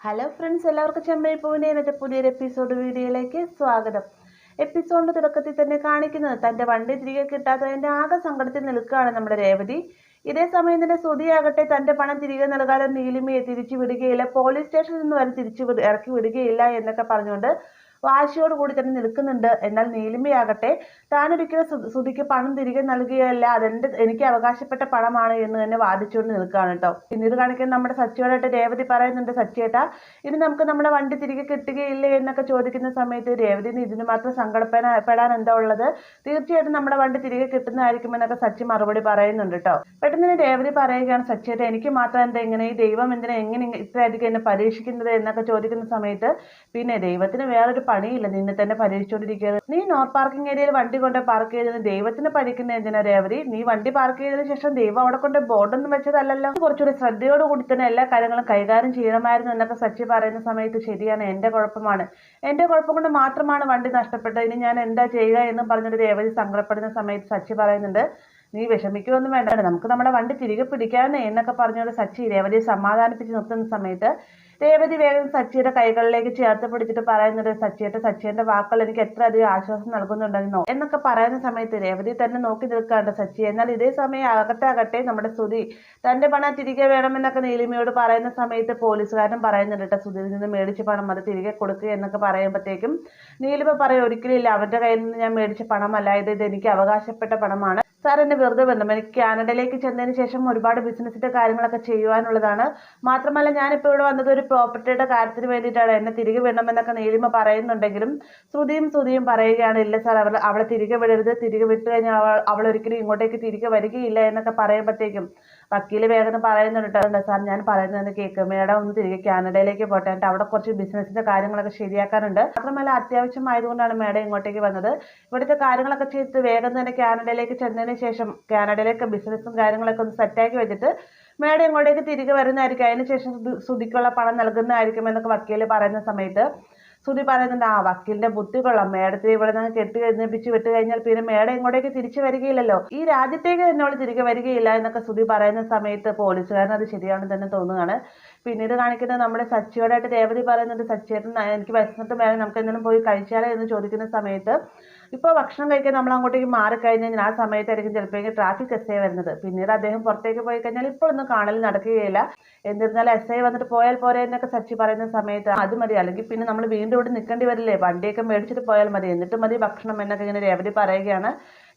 Hello friends, എല്ലാവർക്കും ചെമ്മൈ പൂവിൻ്റെ ഇന്നത്തെ പുതിയൊരു എപ്പിസോഡ് വീഡിയോയിലേക്ക് സ്വാഗതം. എപ്പിസോഡിന്റെ തുടക്കത്തിൽ തന്നെ കാണിക്കുന്നത് തന്റെ വണ്ടി തിരികെ കിട്ടാത്തതിന്റെ ആകെ സങ്കടത്തിൽ നിൽക്കുകയാണ് നമ്മുടെ രേവതി. ഇതേ സമയം തന്നെ സുധിയാകട്ടെ തന്റെ പണം തിരികെ നൽകാതെ നീലിമയെ തിരിച്ചു വിടുകയില്ല, പോലീസ് സ്റ്റേഷനിൽ നിന്ന് വരെ ഇറക്കി വിടുകയില്ല എന്നൊക്കെ പറഞ്ഞുകൊണ്ട് വാശിയോടുകൂടി തന്നെ നിൽക്കുന്നുണ്ട്. എന്നാൽ നീലിമയാകട്ടെ താനൊരിക്കലും സുധിക്ക് പണം തിരികെ നൽകുകയല്ല, എനിക്ക് അവകാശപ്പെട്ട പണമാണ് എന്ന് തന്നെ വാദിച്ചുകൊണ്ട് നിൽക്കുകയാണ് കേട്ടോ. പിന്നീട് കാണിക്കുന്ന നമ്മുടെ സച്ചിയോടായിട്ട് രേവതി പറയുന്നുണ്ട്, സച്ചിയേട്ടാ ഇനി നമുക്ക് നമ്മുടെ വണ്ടി തിരികെ കിട്ടുകയില്ലേ എന്നൊക്കെ ചോദിക്കുന്ന സമയത്ത് രേവതി ഇതിന് മാത്രം സങ്കടപ്പെടാൻ എന്താ ഉള്ളത്, തീർച്ചയായിട്ടും നമ്മുടെ വണ്ടി തിരികെ കിട്ടുന്നതായിരിക്കുമെന്നൊക്കെ സച്ചി മറുപടി പറയുന്നുണ്ട് കേട്ടോ. പെട്ടെന്ന് രേവതി പറയുകയാണ്, സച്ചിയേട്ടാ എനിക്ക് മാത്രം എന്താ ഇങ്ങനെ, ഈ ദൈവം എങ്ങനെ ഇത്രയധികം എന്നെ പരീക്ഷിക്കുന്നത് എന്നൊക്കെ ചോദിക്കുന്ന സമയത്ത് പിന്നെ ദൈവത്തിന് വേറൊരു പണിയില്ല, നിന്നെ തന്നെ പരീക്ഷിച്ചുകൊണ്ടിരിക്കുകയാണ്. നീ നോർ പാർക്കിംഗ് ഏരിയയിൽ വണ്ടി കൊണ്ട് പാർക്ക് ചെയ്തത് ദൈവത്തിന് പഠിക്കുന്ന എന്തിനാ രേവതി? നീ വണ്ടി പാർക്ക് ചെയ്തതിനു ശേഷം ദൈവം അവിടെ കൊണ്ട് ബോർഡൊന്നും വെച്ചതല്ലല്ലോ, കുറച്ചുകൂടി ശ്രദ്ധയോടുകൂടി തന്നെ എല്ലാ കാര്യങ്ങളും കൈകാര്യം ചെയ്യണമായിരുന്നു എന്നൊക്കെ സച്ചി പറയുന്ന സമയത്ത് ശരിയാണ്, എന്റെ കുഴപ്പമാണ്, എന്റെ കുഴപ്പം കൊണ്ട് മാത്രമാണ് വണ്ടി നഷ്ടപ്പെട്ടത്, ഇനി ഞാൻ എന്താ ചെയ്യുക എന്ന് പറഞ്ഞിട്ട് രേവതി സങ്കടപ്പെടുന്ന സമയത്ത് സച്ചി പറയുന്നുണ്ട്, നീ വിഷമിക്കുകയൊന്നും വേണ്ട, നമുക്ക് നമ്മുടെ വണ്ടി തിരികെ പിടിക്കാന്നേ എന്നൊക്കെ പറഞ്ഞുകൊണ്ട് സച്ചി രേവതിയെ സമാധാനിപ്പിച്ച് നിർത്തുന്ന സമയത്ത് രേവതി വേഗം സച്ചിയുടെ കൈകളിലേക്ക് ചേർത്ത് പിടിച്ചിട്ട് പറയുന്നത്, സച്ചിയുടെ വാക്കുകൾ എനിക്ക് എത്ര അധികം ആശ്വാസം നൽകുന്നുണ്ടെന്നോ എന്നൊക്കെ പറയുന്ന സമയത്ത് രേവതി തന്നെ നോക്കി നിൽക്കാണ്ട് സച്ചി. എന്നാൽ ഇതേ സമയം അകത്താകട്ടെ നമ്മുടെ സുധി തന്റെ പണം തിരികെ വേണമെന്നൊക്കെ നീലിമയോട് പറയുന്ന സമയത്ത് പോലീസുകാരൻ പറയുന്നുണ്ട്, സുധിയിൽ നിന്ന് മേടിച്ച പണം അത് തിരികെ കൊടുക്കുക എന്നൊക്കെ പറയുമ്പോഴത്തേക്കും നീലിമ പറയും, ഒരിക്കലും ഇല്ല, അവരുടെ കയ്യിൽ നിന്ന് ഞാൻ മേടിച്ച പണമല്ല, ഇത് എനിക്ക് അവകാശപ്പെട്ട പണമാണ് സാർ, എന്നെ വെറുതെ വരണം, എനിക്ക് കാനഡയിലേക്ക് ചെന്നതിന് ശേഷം ഒരുപാട് ബിസിനസിന്റെ കാര്യങ്ങളൊക്കെ ചെയ്യുവാനുള്ളതാണ്, മാത്രമല്ല ഞാനിപ്പോൾ ഇവിടെ വന്നത് ഒരു പ്രോപ്പർട്ടിയുടെ കാര്യത്തിന് വേണ്ടിയിട്ടാണ്, എന്നെ തിരികെ വിടണമെന്നൊക്കെ നീലിമ പറയുന്നുണ്ടെങ്കിലും ശ്രുതിയും പറയുകയാണ്, ഇല്ല സാർ, അവളെ തിരികെ വിടരുത്, തിരികെ വിട്ടു കഴിഞ്ഞാൽ അവൾ ഒരിക്കലും ഇങ്ങോട്ടേക്ക് തിരികെ വരികയില്ല എന്നൊക്കെ പറയുമ്പോഴത്തേക്കും വക്കീല് വേഗം പറയുന്നുണ്ട്, സാർ ഞാൻ പറയുന്നത് കേൾക്ക്, മേഡം ഒന്ന് തിരികെ കാനഡയിലേക്ക് പോട്ടെ, അവിടെ കുറച്ച് ബിസിനസിന്റെ കാര്യങ്ങളൊക്കെ ശരിയാക്കാനുണ്ട്, മാത്രമല്ല അത്യാവശ്യമായതുകൊണ്ടാണ് മേഡം ഇങ്ങോട്ടേക്ക് വന്നത്, ഇവിടുത്തെ കാര്യങ്ങളൊക്കെ ചെയ്തിട്ട് വേഗം തന്നെ കാനഡയിലേക്ക് ചെന്നതിന് ശേഷം കാനഡയിലേക്ക് ബിസിനസ്സും കാര്യങ്ങളൊക്കെ ഒന്ന് സെറ്റാക്കി വെച്ചിട്ട് മേഡം ഇങ്ങോട്ടേക്ക് തിരികെ വരുന്നതായിരിക്കും, അതിനുശേഷം സുധിക്കുള്ള പണം നൽകുന്നതായിരിക്കും എന്നൊക്കെ വക്കീല് പറയുന്ന സമയത്ത് സുധി പറയുന്നുണ്ട്, വക്കീലിന്റെ ബുദ്ധി കൊള്ളാം, മേഡത്തെ ഇവിടെ നിന്ന് കെട്ടി എഴുന്നേപ്പിച്ച് വിട്ട് കഴിഞ്ഞാൽ പിന്നെ മേഡം ഇങ്ങോട്ടേക്ക് തിരിച്ചു വരികയില്ലല്ലോ, ഈ രാജ്യത്തേക്ക് തന്നെ അവൾ തിരികെ വരികയില്ല എന്നൊക്കെ സുധി പറയുന്ന സമയത്ത് പോലീസുകാരൻ അത് ശരിയാണെന്ന് തന്നെ തോന്നുകയാണ്. പിന്നീട് കാണിക്കുന്നത് നമ്മുടെ സച്ചിയോടായിട്ട് രേവതി പറയുന്നുണ്ട്, സച്ചിയേട്ടൻ എനിക്ക് വിശന്നിട്ട് വേണം, നമുക്ക് എന്തെങ്കിലും പോയി കഴിച്ചാലോ എന്ന് ചോദിക്കുന്ന സമയത്ത് ഇപ്പോൾ ഭക്ഷണം കഴിക്കാൻ നമ്മൾ അങ്ങോട്ടേക്ക് മാറിക്കഴിഞ്ഞാൽ ആ സമയത്തായിരിക്കും ചിലപ്പോൾ ട്രാഫിക് എസ് വരുന്നത്, പിന്നീട് അദ്ദേഹം പുറത്തേക്ക് പോയി കഴിഞ്ഞാൽ ഇപ്പോഴൊന്നും കാണൽ നടക്കുകയില്ല, എന്നിരുന്നാലും എസ് വന്നിട്ട് പോയാൽ പോരെ എന്നൊക്കെ സച്ചി പറയുന്ന സമയത്ത് അത് മതി, അല്ലെങ്കിൽ പിന്നെ നമ്മൾ വീണ്ടും ഇവിടെ നിൽക്കേണ്ടി വരില്ലേ, വണ്ടിയൊക്കെ മേടിച്ചിട്ട് പോയാൽ മതി, എന്നിട്ട് മതി ഭക്ഷണം എന്നൊക്കെ ഇങ്ങനെ രേവതി പറയുകയാണ്.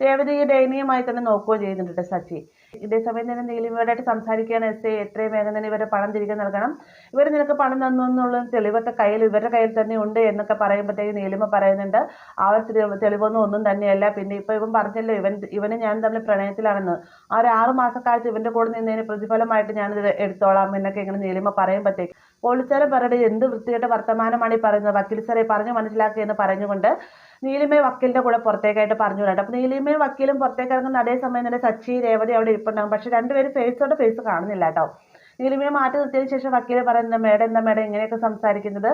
രേവതി ദയനീയമായി തന്നെ നോക്കുകയും ചെയ്യുന്നുണ്ട് സച്ചി. ഇതേസമയം തന്നെ നീലിമയോടായിട്ട് സംസാരിക്കുകയാണ് എത്രയും വേഗം തന്നെ ഇവരെ പണം തിരികെ നൽകണം, ഇവർ നിനക്ക് പണം തന്നു എന്നുള്ള തെളിവൊക്കെ ഇവരുടെ കയ്യിൽ തന്നെ ഉണ്ട് എന്നൊക്കെ പറയുമ്പോഴത്തേക്ക് നീലിമ പറയുന്നുണ്ട്, ആ ഒരു തെളിവൊന്നും ഒന്നും തന്നെയല്ല, പിന്നെ ഇവൻ പറഞ്ഞല്ലോ ഇവന് ഞാൻ തമ്മിൽ പ്രണയത്തിലാണെന്ന്, ആ ഒരു 6 മാസക്കാലത്ത് ഇവന്റെ കൂടെ നിന്നതിന് പ്രതിഫലമായിട്ട് ഞാനിത് എടുത്തോളാം എന്നൊക്കെ ഇങ്ങനെ നീലിമ പറയുമ്പോഴത്തേക്ക് പോലീസുകാരൻ പറയുന്നത്, എന്ത് വൃത്തികെട്ട വർത്തമാനമാണ് ഈ പറയുന്നത്, വക്കീൽ സാറെ പറഞ്ഞു മനസ്സിലാക്കുക എന്ന് പറഞ്ഞുകൊണ്ട് നീലിമയെ വക്കീലിന്റെ കൂടെ പുറത്തേക്കായിട്ട് പറഞ്ഞു വിടട്ടെ. അപ്പൊ നീലിമയും വക്കീലും പുറത്തേക്ക് ഇറങ്ങുന്ന അതേ സമയം തന്നെ സച്ചി രേവതി അവിടെ ഇരിപ്പുണ്ടാകും, പക്ഷെ രണ്ടുപേരും ഫേസ് കാണുന്നില്ല കേട്ടോ. നീലിമയെ മാറ്റി നിർത്തിയതിനു ശേഷം വക്കീല് പറയുന്നത്, എന്താ മേഡം ഇങ്ങനെയൊക്കെ സംസാരിക്കുന്നത്,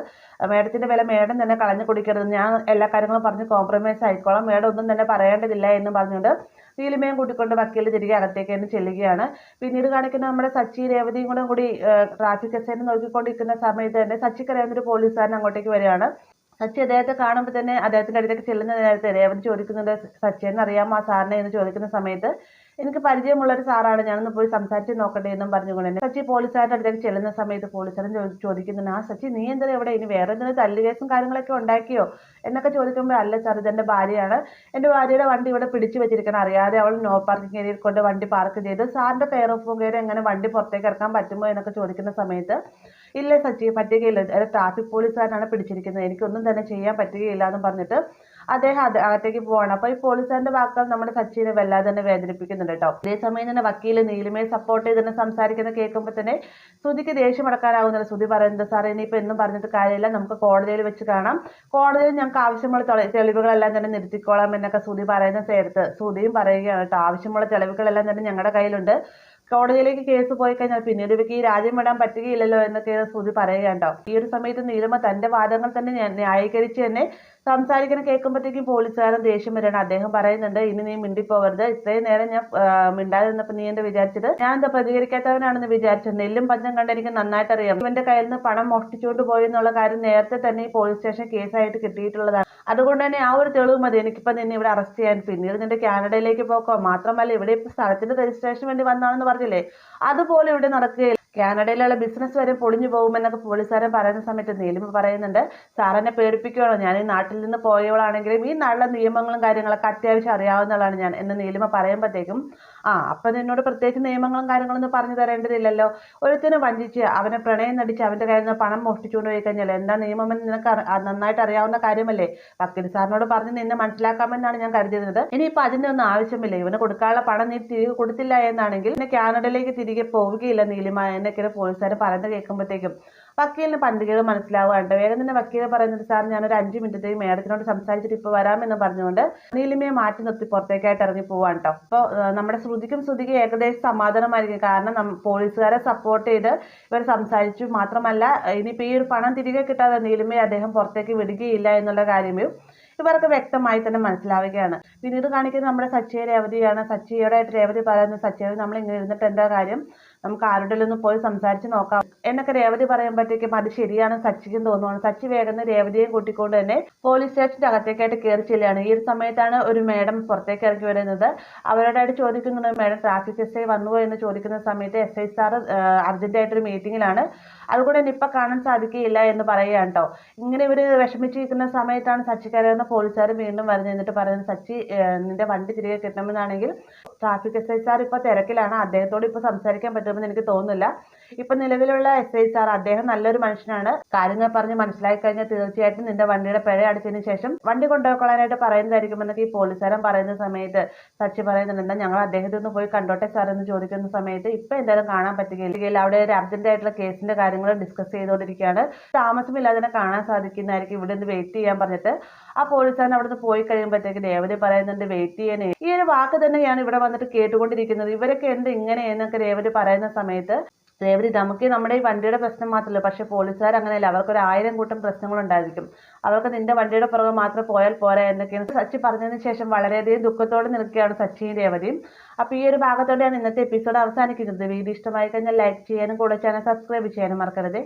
മേഡത്തിന്റെ വില മേഡം തന്നെ കളഞ്ഞു കുടിക്കരുത്, ഞാൻ എല്ലാ കാര്യങ്ങളും പറഞ്ഞ് കോംപ്രമൈസ് ആയിക്കോളാം, മേഡം ഒന്നും തന്നെ പറയേണ്ടതില്ല എന്ന് പറഞ്ഞുകൊണ്ട് നീലിമയും കൂട്ടിക്കൊണ്ട് വക്കീൽ തിരികെ അകത്തേക്ക് തന്നെ ചെല്ലുകയാണ്. പിന്നീട് കാണിക്കുന്ന നമ്മുടെ സച്ചി രേവതിയും കൂടി ട്രാഫിക് എസ് നോക്കിക്കൊണ്ടിരിക്കുന്ന സമയത്ത് തന്നെ സച്ചിക്കറിയാവുന്ന ഒരു പോലീസുകാരൻ അങ്ങോട്ടേക്ക് വരികയാണ്. സച്ചി അദ്ദേഹത്തെ കാണുമ്പോൾ തന്നെ അദ്ദേഹത്തിന്റെ അടുത്തേക്ക് ചെല്ലുന്ന നേരത്തെ രേവതി ചോദിക്കുന്നുണ്ട്, സച്ചിനെ അറിയാമോ ആ സാറിനെ എന്ന് ചോദിക്കുന്ന സമയത്ത് എനിക്ക് പരിചയമുള്ള ഒരു സാറാണ്, ഞാനൊന്ന് പോയി സംസാരിച്ച് നോക്കട്ടെ എന്നും പറഞ്ഞുകൊണ്ട് തന്നെ സച്ചി പോലീസുകാരുടെ അടുത്തേക്ക് ചെല്ലുന്ന സമയത്ത് പോലീസുകാരൻ ചോദിക്കുന്നുണ്ട്, ആ സച്ചി നീ എന്താ എവിടെ, ഇനി വേറെ എന്തെങ്കിലും തല്ലുകേസും കാര്യങ്ങളൊക്കെ ഉണ്ടാക്കിയോ എന്നൊക്കെ ചോദിക്കുമ്പോൾ, അല്ല സാർ ഇതെന്റെ ഭാര്യയാണ്, എന്റെ ഭാര്യയുടെ വണ്ടി ഇവിടെ പിടിച്ചു വെച്ചിരിക്കണം, അറിയാതെ അവൾ നോ പാർക്കിംഗ് ഏരിയയിൽ കൊണ്ട് വണ്ടി പാർക്ക് ചെയ്ത് സാറിന്റെ കെയർ ഓഫ് കയറി എങ്ങനെ വണ്ടി പുറത്തേക്ക് ഇറക്കാൻ പറ്റുമോ എന്നൊക്കെ ചോദിക്കുന്ന സമയത്ത്, ഇല്ല സച്ചി പറ്റുകയില്ല, ട്രാഫിക് പോലീസുകാരനാണ് പിടിച്ചിരിക്കുന്നത്, എനിക്കൊന്നും തന്നെ ചെയ്യാൻ പറ്റുകയില്ല എന്ന് പറഞ്ഞിട്ട് അദ്ദേഹം അകത്തേക്ക് പോവാണ്. അപ്പൊ ഈ പോലീസുകാരന്റെ വാക്കുകൾ നമ്മുടെ സച്ചിനെ വല്ലാതെ തന്നെ വേദനിപ്പിക്കുന്നുണ്ട് കേട്ടോ. അതേസമയം തന്നെ വക്കീല് നീലിമയെ സപ്പോർട്ട് ചെയ്ത് തന്നെ സംസാരിക്കുന്ന കേൾക്കുമ്പോൾ തന്നെ ശ്രുതിക്ക് ദേഷ്യം അടക്കാനാവുന്നില്ല. ശ്രുതി പറയുന്നത്, സാർ ഇനിയിപ്പോൾ എന്നും പറഞ്ഞിട്ട് കാര്യമില്ല, നമുക്ക് കോടതിയിൽ വെച്ച് കാണാം, കോടതിയിൽ ഞങ്ങൾക്ക് ആവശ്യമുള്ള തെളിവുകളെല്ലാം തന്നെ നിർത്തിക്കോളാം എന്നൊക്കെ ശ്രുതി പറയുന്ന നേരത്ത് ശ്രുതിയും പറയുകയാണ് കേട്ടോ, ആവശ്യമുള്ള തെളിവുകളെല്ലാം തന്നെ ഞങ്ങളുടെ കയ്യിലുണ്ട്, കോടതിയിലേക്ക് കേസ് പോയി കഴിഞ്ഞാൽ പിന്നീട് ഇവർക്ക് ഈ രാജ്യം വിടാൻ പറ്റുകയില്ലല്ലോ എന്നൊക്കെയാണ് ശ്രുതി പറയുകയുണ്ടോ. ഈ ഒരു സമയത്ത് നീലിമ തന്റെ വാദങ്ങൾ തന്നെ ന്യായീകരിച്ച് തന്നെ സംസാരിക്കണം കേൾക്കുമ്പോഴത്തേക്കും പോലീസുകാരൻ ദേഷ്യം വരികയാണ്. അദ്ദേഹം പറയുന്നുണ്ട്, ഇനി നീ മിണ്ടിപ്പോവരുത്, ഇത്രയും നേരം ഞാൻ മിണ്ടാതെ നിന്നപ്പോൾ നീ എന്താ വിചാരിച്ചത് ഞാൻ എന്താ പ്രതികരിക്കാത്തവനാണെന്ന് വിചാരിച്ചത്? നെല്ലും പഞ്ചം കണ്ട് എനിക്ക് നന്നായിട്ട് അറിയാം. ഇവന്റെ കയ്യിൽ നിന്ന് പണം മോഷ്ടിച്ചുകൊണ്ട് പോയി എന്നുള്ള കാര്യം നേരത്തെ തന്നെ ഈ പോലീസ് സ്റ്റേഷൻ കേസായിട്ട് കിട്ടിയിട്ടുള്ളതാണ്. അതുകൊണ്ട് തന്നെ ആ ഒരു തെളിവ് മതി എനിക്കിപ്പോ നിന്നെ ഇവിടെ അറസ്റ്റ് ചെയ്യാൻ. പിന്നീട് നിന്റെ കാനഡയിലേക്ക് പോക്കോ, മാത്രമല്ല ഇവിടെ ഇപ്പൊ സ്ഥലത്തിന്റെ രജിസ്ട്രേഷൻ വേണ്ടി വന്നാണെന്ന് പറഞ്ഞില്ലേ, അതുപോലെ ഇവിടെ നടക്കുകയില്ല. കാനഡയിലുള്ള ബിസിനസ് വരെ പൊളിഞ്ഞു പോകുമെന്നൊക്കെ പോലീസുകാരൻ പറയുന്ന സമയത്ത് നീലിമ പറയുന്നുണ്ട്, സാറിനെ പേടിപ്പിക്കുകയാണോ? ഞാൻ ഈ നാട്ടിൽ നിന്ന് പോയവളാണെങ്കിലും ഈ നാട്ടിലെ നിയമങ്ങളും കാര്യങ്ങളൊക്കെ അത്യാവശ്യം അറിയാവുന്നതാണ് ഞാൻ എന്ന് നീലിമ പറയുമ്പോഴത്തേക്കും, അപ്പൊ നിന്നോട് പ്രത്യേകിച്ച് നിയമങ്ങളും കാര്യങ്ങളൊന്നും പറഞ്ഞു തരേണ്ടതില്ലല്ലോ. ഒരുത്തിനെ വഞ്ചിച്ച് അവനെ പ്രണയം നടിച്ച് അവന്റെ കയ്യിൽ നിന്ന് പണം മോഷ്ടിച്ചുകൊണ്ട് പോയി കഴിഞ്ഞാൽ എന്താ നിയമമെന്ന് നിനക്ക് നന്നായിട്ട് അറിയാവുന്ന കാര്യമല്ലേ? വക്കീൽ സാറിനോട് പറഞ്ഞ് നിന്നെ മനസ്സിലാക്കാമെന്നാണ് ഞാൻ കരുതിയിരുന്നത്. ഇനിയിപ്പോൾ അതിന്റെ ഒന്നും ആവശ്യമില്ല. ഇവന് കൊടുക്കാനുള്ള പണം നീ തിരികെ കൊടുത്തില്ല എന്നാണെങ്കിൽ പിന്നെ കാനഡയിലേക്ക് തിരികെ പോവുകയില്ല നീലിമ എന്നൊക്കെയാണ് പോലീസുകാർ പറയുന്നത് കേൾക്കുമ്പോഴത്തേക്കും വക്കീലിന് പന്തികേട് മനസ്സിലാവുകയുണ്ട്. വേഗം തന്നെ വക്കീൽ പറയുന്നത്, സാർ ഞാനൊരു 5 മിനിറ്റത്തേക്ക് മേഡത്തിനോട് സംസാരിച്ചിട്ട് ഇപ്പോൾ വരാമെന്ന് പറഞ്ഞുകൊണ്ട് നീലിമയെ മാറ്റി നിർത്തി പുറത്തേക്കായിട്ട് ഇറങ്ങി പോവാണ് കേട്ടോ. അപ്പോൾ നമ്മുടെ ശ്രുതിക്കും ഏകദേശം സമാധാനമായിരിക്കും. കാരണം പോലീസുകാരെ സപ്പോർട്ട് ചെയ്ത് ഇവർ സംസാരിച്ചു. മാത്രമല്ല ഇനിയിപ്പോൾ ഈ ഒരു പണം തിരികെ കിട്ടാതെ നീലിമയെ അദ്ദേഹം പുറത്തേക്ക് വിടുകയില്ല എന്നുള്ള കാര്യവും ഇവർക്ക് വ്യക്തമായി തന്നെ മനസ്സിലാവുകയാണ്. പിന്നീട് കാണിക്കുന്നത് നമ്മുടെ സച്ചിയെ രേവതിയാണ്. സച്ചിയോടായിട്ട് രേവതി പറയുന്നത്, സച്ചിയോട് നമ്മൾ ഇങ്ങനെ ഇരുന്നിട്ട് എന്താ കാര്യം, നമുക്ക് ആരുടെയൊന്ന് പോയി സംസാരിച്ച് നോക്കാം എന്നൊക്കെ രേവതി പറയുമ്പോഴത്തേക്കും അത് ശരിയാണ് സച്ചിക്കും തോന്നുവാണ്. സച്ചി വേഗം രേവതിയെയും കൂട്ടിക്കൊണ്ട് തന്നെ പോലീസ് സ്റ്റേഷന്റെ അകത്തേക്കായിട്ട് കയറി ചെല്ലുകയാണ്. ഈ ഒരു സമയത്താണ് ഒരു മേഡം പുറത്തേക്ക് ഇറങ്ങി വരുന്നത്. അവരോടായിട്ട് ചോദിക്കുന്നുണ്ട്, മേഡം ട്രാഫിക് SI വന്നുവോ എന്ന് ചോദിക്കുന്ന സമയത്ത് SI സാർ അർജന്റായിട്ടൊരു മീറ്റിങ്ങിലാണ്, അതുകൊണ്ട് തന്നെ ഇപ്പൊ കാണാൻ സാധിക്കുകയില്ല എന്ന് പറയുകയാണ് കേട്ടോ. ഇങ്ങനെ ഇവര് വിഷമിച്ചിരിക്കുന്ന സമയത്താണ് സച്ചിക്കാരെന്ന പോലീസുകാർ വീണ്ടും വരുന്നത്. എന്നിട്ട് പറയുന്നത്, സച്ചി നിന്റെ വണ്ടി തിരികെ കിട്ടണമെന്നാണെങ്കിൽ ട്രാഫിക് SI സാർ ഇപ്പൊ തിരക്കിലാണ്, അദ്ദേഹത്തോട് ഇപ്പൊ സംസാരിക്കാൻ പറ്റുമെന്ന് എനിക്ക് തോന്നുന്നില്ല. ഇപ്പൊ നിലവിലുള്ള SI സാർ അദ്ദേഹം നല്ലൊരു മനുഷ്യനാണ്, കാര്യങ്ങൾ പറഞ്ഞ് മനസ്സിലാക്കി കഴിഞ്ഞാൽ തീർച്ചയായിട്ടും നിന്റെ വണ്ടിയുടെ പിഴ അടച്ചതിന് ശേഷം വണ്ടി കൊണ്ടുപോയിക്കൊള്ളാനായിട്ട് പറയുന്നതായിരിക്കും എന്നൊക്കെ ഈ പോലീസുകാരൻ പറയുന്ന സമയത്ത് സച്ചി പറയുന്നുണ്ട്, എന്താ ഞങ്ങൾ അദ്ദേഹത്തെ ഒന്ന് പോയി കണ്ടോട്ടെ സാർ എന്ന് ചോദിക്കുന്ന സമയത്ത് ഇപ്പൊ എന്തായാലും കാണാൻ പറ്റുകയില്ല, അവിടെ ഒരു അർജന്റ് ആയിട്ടുള്ള കേസിന്റെ കാര്യങ്ങൾ ഡിസ്കസ് ചെയ്തുകൊണ്ടിരിക്കുകയാണ്, താമസമില്ലാതെ തന്നെ കാണാൻ സാധിക്കുന്നതായിരിക്കും, ഇവിടെ നിന്ന് വെയിറ്റ് ചെയ്യാൻ പറഞ്ഞിട്ട് ആ പോലീസുകാരൻ അവിടുന്ന് പോയി കഴിയുമ്പോഴത്തേക്ക് രേവതി പറയുന്നുണ്ട്, വെയിറ്റ് ചെയ്യാനേ. ഈ ഒരു വാക്ക് തന്നെയാണ് ഇവിടെ വന്നിട്ട് കേട്ടുകൊണ്ടിരിക്കുന്നത്. ഇവരൊക്കെ എന്ത് ഇങ്ങനെ എന്നൊക്കെ രേവതി പറയുന്ന സമയത്ത് രേവതി, നമുക്ക് നമ്മുടെ ഈ വണ്ടിയുടെ പ്രശ്നം മാത്രമല്ല, പക്ഷെ പോലീസുകാർ അങ്ങനെയല്ല, അവർക്കൊരു 1000 കൂട്ടം പ്രശ്നങ്ങളുണ്ടായിരിക്കും, അവർക്ക് നിന്റെ വണ്ടിയുടെ പുറകെ മാത്രം പോയാൽ പോരാ എന്നൊക്കെയാണ് സച്ചി പറഞ്ഞതിന് ശേഷം വളരെയധികം ദുഃഖത്തോടെ നിൽക്കുകയാണ് സച്ചിയും രേവതിയും. അപ്പോൾ ഈ ഒരു ഭാഗത്തോടെയാണ് ഇന്നത്തെ എപ്പിസോഡ് അവസാനിക്കുന്നത്. വീഡിയോ ഇഷ്ടമായി കഴിഞ്ഞാൽ ലൈക്ക് ചെയ്യാനും കൂടെ ചാനൽ സബ്സ്ക്രൈബ് ചെയ്യാനും മറക്കരുത്.